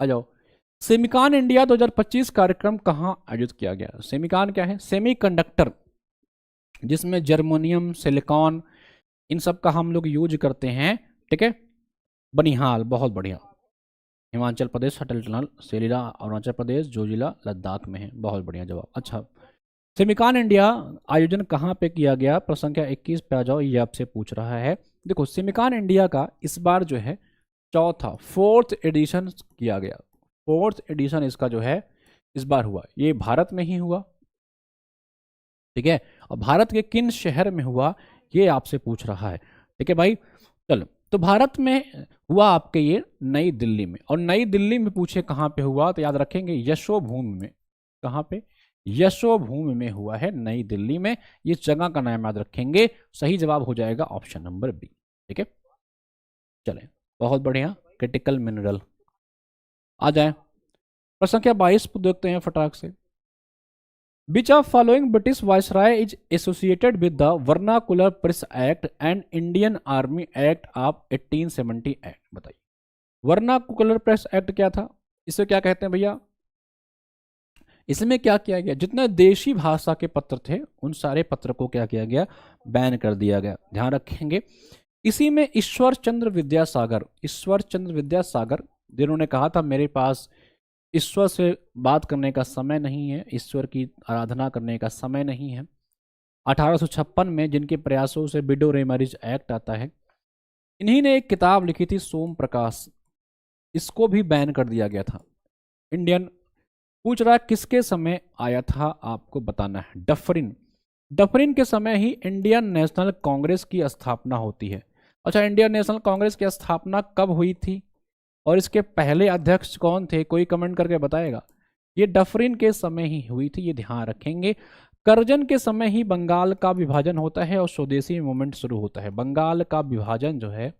आ जाओ। Semicon India 2025 कार्यक्रम कहाँ आयोजित किया गया? सेमिकॉन क्या है? सेमीकंडक्टर, जिसमें जर्मनियम, सिलिकॉन, इन सब का हम लोग यूज करते हैं। ठीक है, बनिहाल, बहुत बढ़िया। हिमाचल प्रदेश, अटल टनल, सेलिला अरुणाचल प्रदेश, जो जिला लद्दाख में है। बहुत बढ़िया जवाब। अच्छा, सेमिकॉन इंडिया आयोजन कहाँ पे किया गया? प्रश्न संख्या 21 पे आ जाओ, ये आपसे पूछ रहा है। देखो, सेमिकॉन इंडिया का इस बार जो है चौथा, फोर्थ एडिशन किया गया। फोर्थ एडिशन इसका जो है इस बार हुआ, ये भारत में ही हुआ। ठीक है, और भारत के किन शहर में हुआ ये आपसे पूछ रहा है। ठीक है भाई, चलो। तो भारत में हुआ आपके ये नई दिल्ली में, और नई दिल्ली में पूछे कहाँ पे हुआ तो याद रखेंगे यशोभूमि में। कहाँ पे? यशोभूमि में हुआ है, नई दिल्ली में। ये जगह का नाम याद रखेंगे। सही जवाब हो जाएगा ऑप्शन नंबर बी। ठीक है, चले, बहुत बढ़िया। क्रिटिकल मिनरल आ जाए। प्रश्न संख्या 22 को देखते हैं फटाक से। Which of following British Viceroy is associated with the Vernacular Press Act and Indian Army Act of 1878? बताइए, वर्नाकुलर प्रेस एक्ट क्या था? इसे क्या कहते हैं भैया? इसमें क्या किया गया? जितने देशी भाषा के पत्र थे उन सारे पत्र को क्या किया गया? बैन कर दिया गया। ध्यान रखेंगे। इसी में ईश्वर चंद्र विद्यासागर, ईश्वर चंद्र विद्यासागर, जिन्होंने कहा था मेरे पास ईश्वर से बात करने का समय नहीं है, ईश्वर की आराधना करने का समय नहीं है। 1856 में जिनके प्रयासों से विडो रेमैरिज एक्ट आता है, इन्हीं ने एक किताब लिखी थी सोम प्रकाश, इसको भी बैन कर दिया गया था। इंडियन पूछ रहा है किसके समय आया था, आपको बताना है। डफरिन, डफरिन के समय ही इंडियन नेशनल कांग्रेस की स्थापना होती है। अच्छा, इंडियन नेशनल कांग्रेस की स्थापना कब हुई थी और इसके पहले अध्यक्ष कौन थे? कोई कमेंट करके बताएगा। ये डफरिन के समय ही हुई थी, ये ध्यान रखेंगे। करजन के समय ही बंगाल का विभाजन होता है और स्वदेशी मूवमेंट शुरू होता है। बंगाल का विभाजन जो है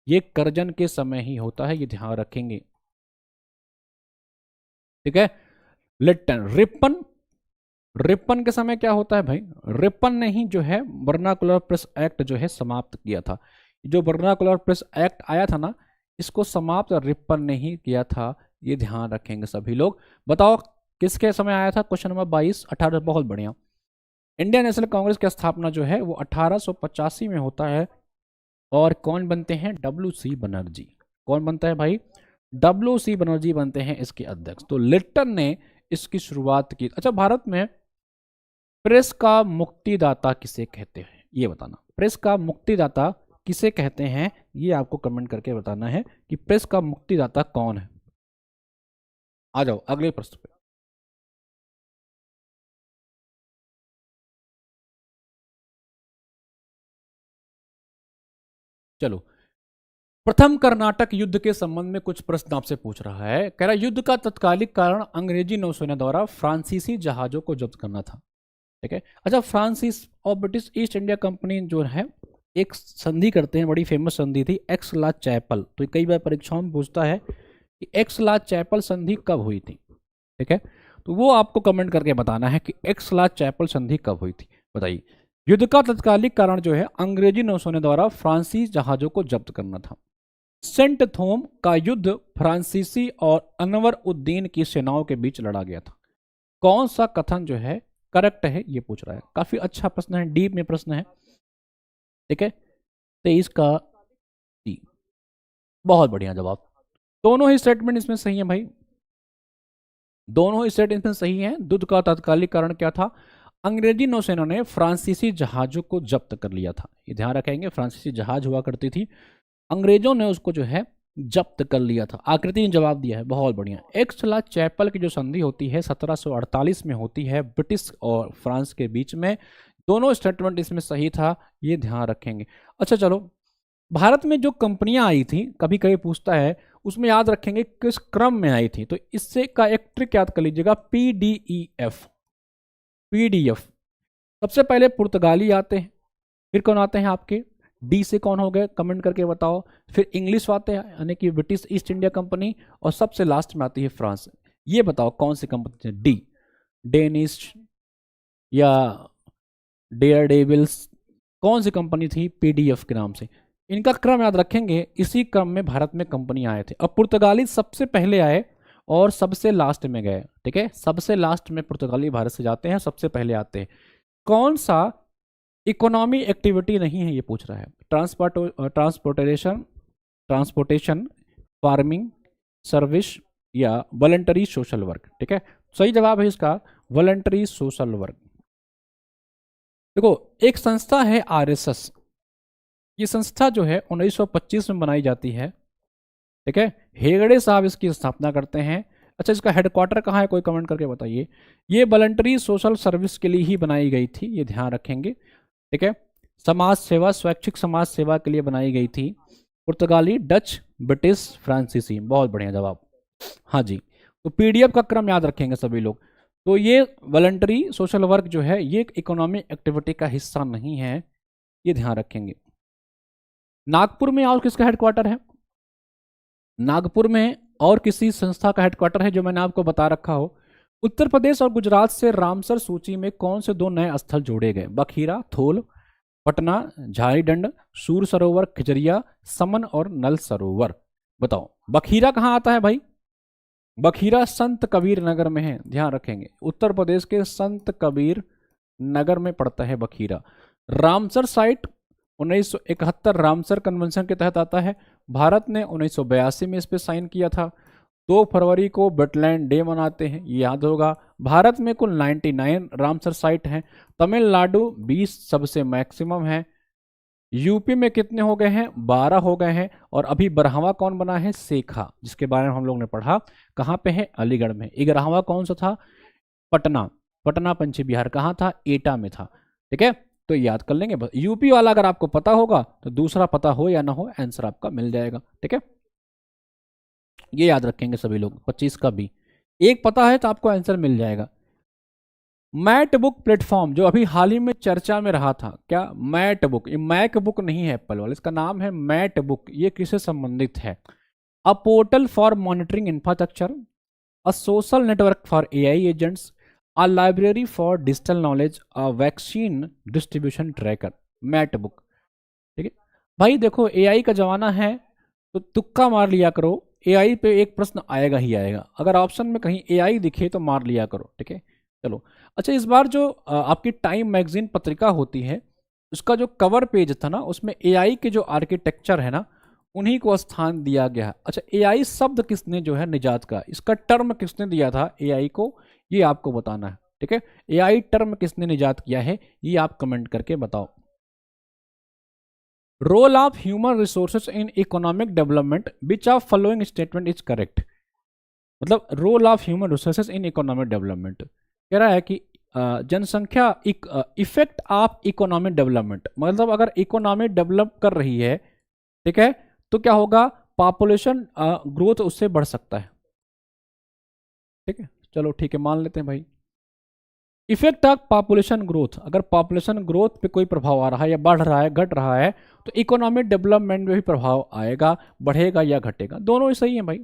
ये करजन के समय ही होता है, ये ध्यान रखेंगे। ठीक है, लिट्टन, रिपन, रिपन के समय क्या होता है भाई? रिपन ने ही जो है वर्नाकुलर प्रेस एक्ट जो है समाप्त किया था। जो वर्नाकुलर प्रेस एक्ट आया था ना, इसको समाप्त रिपन ने ही किया था, ये ध्यान रखेंगे सभी लोग। बताओ किसके समय आया था? Question number 22, 18। बहुत बढ़िया। इंडियन नेशनल कांग्रेस की स्थापना जो है वो 1885 में होता है। और कौन बनते हैं? डब्ल्यू.सी. बनर्जी। कौन बनता है भाई? डब्ल्यू.सी. बनर्जी बनते हैं इसके अध्यक्ष। तो लिट्टन ने इसकी शुरुआत की। अच्छा, भारत में प्रेस का मुक्तिदाता किसे कहते हैं, ये बताना। प्रेस का मुक्तिदाता किसे कहते हैं, ये आपको कमेंट करके बताना है कि प्रेस का मुक्तिदाता कौन है। आ जाओ अगले प्रश्न पे। चलो, प्रथम कर्नाटक युद्ध के संबंध में कुछ प्रश्न आपसे पूछ रहा है। कह रहा युद्ध का तत्कालिक कारण अंग्रेजी नौसेना द्वारा फ्रांसीसी जहाजों को जब्त करना था। ठीक है, अच्छा, फ्रांसिस और ब्रिटिश ईस्ट इंडिया कंपनी जो है एक संधि करते हैं, बड़ी फेमस संधि थी, एक्स ला चैपल। तो कई बार परीक्षाओं में पूछता है कि एक्स ला चैपल संधि कब हुई थी। ठीक है, तो वो आपको कमेंट करके बताना है कि एक्स ला चैपल संधि कब हुई थी। बताइए। युद्ध का तत्कालिक कारण जो है अंग्रेजी नौसेना द्वारा फ्रांसीसी जहाजों को जब्त करना था। सेंट थोम का युद्ध फ्रांसीसी और अनवर उद्दीन की सेनाओं के बीच लड़ा गया था। कौन सा कथन जो है करेक्ट है, ये पूछ रहा है। काफी अच्छा प्रश्न है, डीप में प्रश्न है। ठीक है, 23 का डी। बहुत बढ़िया जवाब। दोनों ही स्टेटमेंट इसमें सही है भाई, दोनों ही स्टेटमेंट सही है। युद्ध का तात्कालिक कारण क्या था? अंग्रेजी नौसेना ने फ्रांसीसी जहाजों को जब्त कर लिया था, ये ध्यान रखेंगे। फ्रांसीसी जहाज हुआ करती थी, अंग्रेजों ने उसको जो है जब्त कर लिया था। आकृति ने जवाब दिया है, बहुत बढ़िया। एक्स ला चैपल की जो संधि होती है 1748 में होती है, ब्रिटिश और फ्रांस के बीच में। दोनों स्टेटमेंट इसमें सही था, ये ध्यान रखेंगे। अच्छा चलो, भारत में जो कंपनियां आई थी, कभी कभी पूछता है, उसमें याद रखेंगे किस क्रम में आई थी। तो इससे का एक ट्रिक याद कर लीजिएगा, पीडीईएफ। पीडीएफ, सबसे पहले पुर्तगाली आते हैं, फिर कौन आते हैं आपके? डी से कौन हो गए, कमेंट करके बताओ। फिर इंग्लिश आते हैं, यानी कि ब्रिटिश ईस्ट इंडिया कंपनी, और सबसे लास्ट में आती है फ्रांस। ये बताओ कौन सी कंपनी? डी, डेनिश या डेयर डेविल्स, कौन सी कंपनी थी पीडीएफ के नाम से? इनका क्रम याद रखेंगे, इसी क्रम में भारत में कंपनी आए थे। अब पुर्तगाली सबसे पहले आए और सबसे लास्ट में गए, ठीक है, सबसे लास्ट में पुर्तगाली भारत से जाते हैं, सबसे पहले आते हैं। कौन सा इकोनॉमी एक्टिविटी नहीं है ये पूछ रहा है। ट्रांसपोर्टेशन, ट्रांसपोर्टेशन, फार्मिंग, सर्विस या वॉलंटरी सोशल वर्क, ठीक है। सही जवाब है इसका वॉलंटरी सोशल वर्क। देखो एक संस्था है आरएसएस, ये संस्था जो है 1925 में बनाई जाती है, ठीक है। हेगड़े साहब इसकी स्थापना करते हैं। अच्छा इसका हेडक्वार्टर कहाँ है, कोई कमेंट करके बताइए। ये वॉलंटरी सोशल सर्विस के लिए ही बनाई गई थी, ये ध्यान रखेंगे, ठीक है। समाज सेवा, स्वैच्छिक समाज सेवा के लिए बनाई गई थी। पुर्तगाली, डच, ब्रिटिश, फ्रांसीसी। बहुत बढ़िया जवाब, हाँ जी। तो पीडीएफ का क्रम याद रखेंगे सभी लोग। तो ये वॉलंटरी सोशल वर्क जो है ये इकोनॉमिक एक्टिविटी का हिस्सा नहीं है, ये ध्यान रखेंगे। नागपुर में और किसका हेडक्वार्टर है, नागपुर में और किसी संस्था का हेडक्वार्टर है जो मैंने आपको बता रखा हो। उत्तर प्रदेश और गुजरात से रामसर सूची में कौन से दो नए स्थल जोड़े गए, बखीरा, थोल, पटना, झारीडंड, सूर सरोवर, खिजरिया, समन और नल सरोवर। बताओ बखीरा कहाँ आता है भाई, बखीरा संत कबीर नगर में है, ध्यान रखेंगे, उत्तर प्रदेश के संत कबीर नगर में पड़ता है Bakhira. Ramsar site 1971 Ramsar convention के तहत आता है। भारत ने 1982 में इस पर साइन किया था। 2 फरवरी को वेटलैंड डे मनाते हैं, ये याद होगा। भारत में कुल 99 रामसर साइट हैं। तमिलनाडु 20 सबसे मैक्सिमम है। यूपी में कितने हो गए हैं, 12 हो गए हैं। और अभी 12वां कौन बना है, सेखा, जिसके बारे में हम लोग ने पढ़ा, कहाँ पे है, अलीगढ़ में। 11वां कौन सा था, पटना, पटना पश्चिम बिहार कहाँ था, एटा में था, ठीक है। तो याद कर लेंगे बस, यूपी वाला अगर आपको पता होगा तो दूसरा पता हो या ना हो आंसर आपका मिल जाएगा, ठीक है। ये याद रखेंगे सभी लोग, 25 का भी एक पता है तो आपको आंसर मिल जाएगा। मैट बुक प्लेटफॉर्म जो अभी हाल ही में चर्चा में रहा था, क्या, मैट बुक, ये मैक बुक नहीं है एप्पल वाला, इसका नाम है मैट बुक। ये किससे संबंधित है, a portal for monitoring infrastructure, a social network for AI agents, a library for digital knowledge, a vaccine distribution tracker. मैट बुक, ठीक है भाई। देखो एआई का जमाना है तो तुक्का मार लिया करो, एआई पे एक प्रश्न आएगा ही आएगा, अगर ऑप्शन में कहीं एआई दिखे तो मार लिया करो, ठीक है। चलो अच्छा, इस बार जो आपकी टाइम मैगजीन पत्रिका होती है उसका जो कवर पेज था ना, उसमें एआई के जो आर्किटेक्चर है ना उन्हीं को स्थान दिया गया है। अच्छा एआई शब्द किसने जो है निजात का, इसका टर्म किसने दिया था एआई को, ये आपको बताना है, ठीक है। एआई टर्म किसने निजात किया है ये आप कमेंट करके बताओ। Role of human resources in economic development, which of following statement is correct. मतलब role of human resources in economic development कह रहा है कि जनसंख्या इफेक्ट ऑफ इकोनॉमिक डेवलपमेंट, मतलब अगर इकोनॉमी डेवलप कर रही है, ठीक है, तो क्या होगा, पॉपुलेशन ग्रोथ उससे बढ़ सकता है, ठीक है। चलो ठीक है मान लेते हैं भाई। इफेक्ट ऑफ पॉपुलेशन ग्रोथ, अगर पॉपुलेशन ग्रोथ पे कोई प्रभाव आ रहा है या बढ़ रहा है, घट रहा है, तो इकोनॉमिक डेवलपमेंट में भी प्रभाव आएगा, बढ़ेगा या घटेगा, दोनों ही सही है भाई,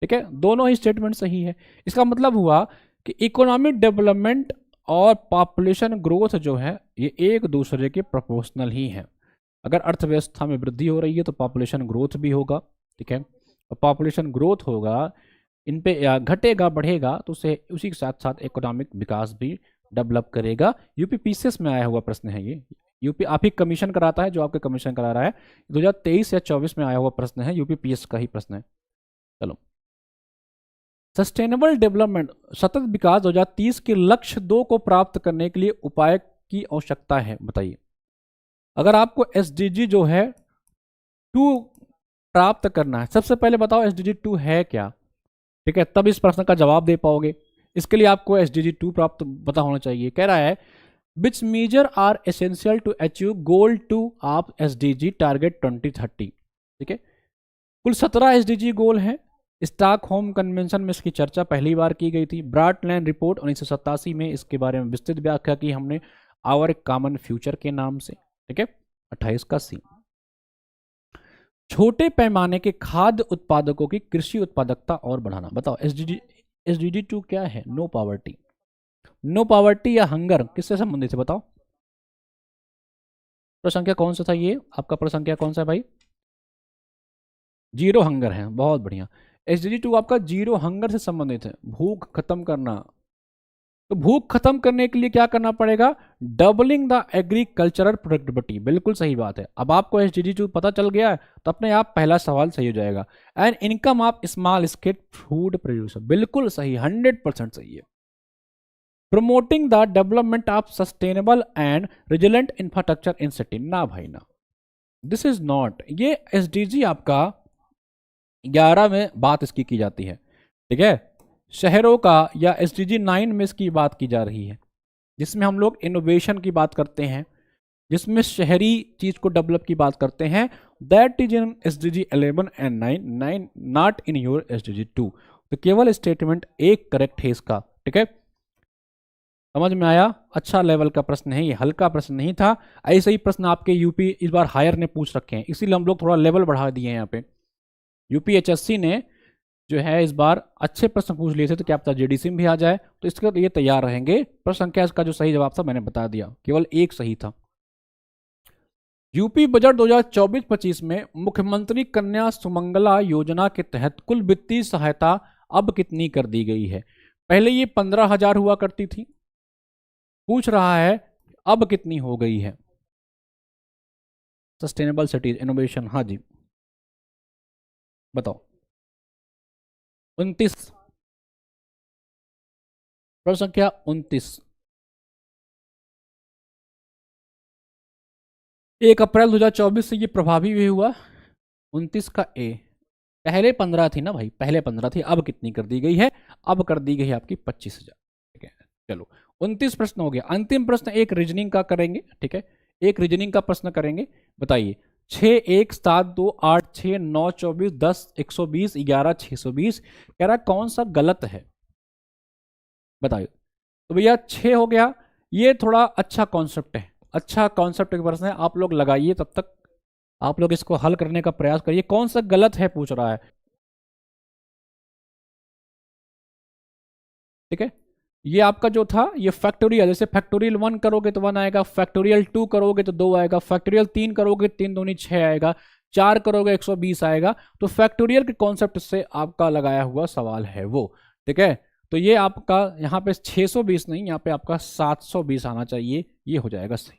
ठीक है, दोनों ही स्टेटमेंट सही है। इसका मतलब हुआ कि इकोनॉमिक डेवलपमेंट और पॉपुलेशन ग्रोथ जो है ये एक दूसरे के प्रोपोर्शनल ही है। अगर अर्थव्यवस्था में वृद्धि हो रही है तो पॉपुलेशन ग्रोथ भी होगा, ठीक है। और पॉपुलेशन ग्रोथ होगा, इन पे घटेगा बढ़ेगा तो उसे उसी के साथ साथ इकोनॉमिक विकास भी डेवलप करेगा। यूपी पीसीएस में आया हुआ प्रश्न है ये, यूपी आप ही कमीशन कराता है, जो आपके कमीशन करा रहा है, 2023 या 24 में आया हुआ प्रश्न है, यूपी पीएस का ही प्रश्न है। चलो सस्टेनेबल डेवलपमेंट, सतत विकास 2030 के लक्ष्य 2 को प्राप्त करने के लिए उपाय की आवश्यकता है, बताइए। अगर आपको एसडीजी जो है 2 प्राप्त करना है, सबसे पहले बताओ एसडीजी 2 है क्या, ठीक है, तब इस प्रश्न का जवाब दे पाओगे। इसके लिए आपको एसडीजी 2 प्राप्त पता होना चाहिए। कह रहा है which major are essential to achieve goal 2 of SDG target 2030, ठीक है। कुल 17 एसडीजी गोल हैं। स्टॉकहोम कन्वेंशन में इसकी चर्चा पहली बार की गई थी। ब्राटलैंड रिपोर्ट 1987 में इसके बारे में विस्तृत व्याख्या की हमने आवर कॉमन फ्यूचर के नाम से, ठीक है। 28 का सी। छोटे पैमाने के खाद्य उत्पादकों की कृषि उत्पादकता और बढ़ाना, बताओ एसडीजी 2 क्या है, नो पावर्टी। नो पावर्टी या हंगर किससे संबंधित है बताओ। प्रश्न संख्या कौन सा था ये आपका? प्रश्न संख्या कौन सा है भाई? जीरो हंगर है, बहुत बढ़िया। एसडीजी 2 आपका जीरो हंगर से संबंधित है, भूख खत्म करना। तो भूख खत्म करने के लिए क्या करना पड़ेगा? Doubling the agricultural productivity. बिल्कुल सही बात है। अब आपको एसडीजी 2 पता चल गया है तो अपने आप पहला सवाल सही हो जाएगा। And income of small scale food producer, बिल्कुल सही, 100% सही है। Promoting the development of sustainable and resilient infrastructure in city, ना भाई ना, दिस इज नॉट। ये एसडीजी आपका 11 में बात इसकी की जाती है, ठीक है, शहरों का, या एसडीजी 9 में इसकी बात की जा रही है, जिसमें हम लोग इनोवेशन की बात करते हैं, जिसमें शहरी चीज को डेवलप की बात करते हैं। That is in SDG 11 and 9 not in your SDG 2। तो केवल स्टेटमेंट एक करेक्ट है इसका, ठीक है, समझ में आया? अच्छा लेवल का प्रश्न है ये, हल्का प्रश्न नहीं था। ऐसे ही प्रश्न आपके यूपी इस बार हायर ने पूछ रखे हैं, इसीलिए हम लोग थोड़ा लेवल बढ़ा दिए हैं यहाँ पे। यूपीएचएससी ने जो है इस बार अच्छे प्रश्न पूछ लिए थे, तो क्या पता जेडीसी में भी आ जाए, तो इसके लिए तैयार रहेंगे। प्रश्न संख्या इसका जो सही जवाब था मैंने बता दिया, केवल एक सही था। यूपी बजट 2024-25 में मुख्यमंत्री कन्या सुमंगला योजना के तहत कुल वित्तीय सहायता अब कितनी कर दी गई है? पहले ये 15,000 हुआ करती थी, पूछ रहा है अब कितनी हो गई है? सस्टेनेबल सिटीज इनोवेशन, हाँ जी बताओ। 29, प्रश्न संख्या 29। 1 अप्रैल 2024 से ये प्रभावी भी हुआ। 29 का ए, पहले 15 थी ना भाई, पहले 15 थी, अब कितनी कर दी गई है? अब कर दी गई है आपकी 25,000, ठीक है। चलो 29 प्रश्न हो गया। अंतिम प्रश्न एक रीजनिंग का करेंगे, ठीक है, एक रीजनिंग का प्रश्न करेंगे। बताइए 6 1 7 2 8 6 9 24 10 120 11 620, कह रहा कौन सा गलत है? बताइए। तो भैया 6 हो गया, ये थोड़ा अच्छा कॉन्सेप्ट है, अच्छा कॉन्सेप्ट का प्रश्न है, आप लोग लगाइए, तब तक आप लोग इसको हल करने का प्रयास करिए। कौन सा गलत है पूछ रहा है, ठीक है। ये आपका जो था ये फैक्टोरियल, जैसे फैक्टोरियल 1 करोगे तो 1 आएगा, फैक्टोरियल 2 करोगे तो 2 आएगा, फैक्टोरियल 3 करोगे 3 दूनी 6 आएगा, 4 करोगे 120 आएगा। तो फैक्टोरियल के कॉन्सेप्ट से आपका लगाया हुआ सवाल है वो, ठीक है। तो ये आपका यहाँ पे 620 नहीं, यहाँ पे आपका 720 आना चाहिए, ये हो जाएगा सही।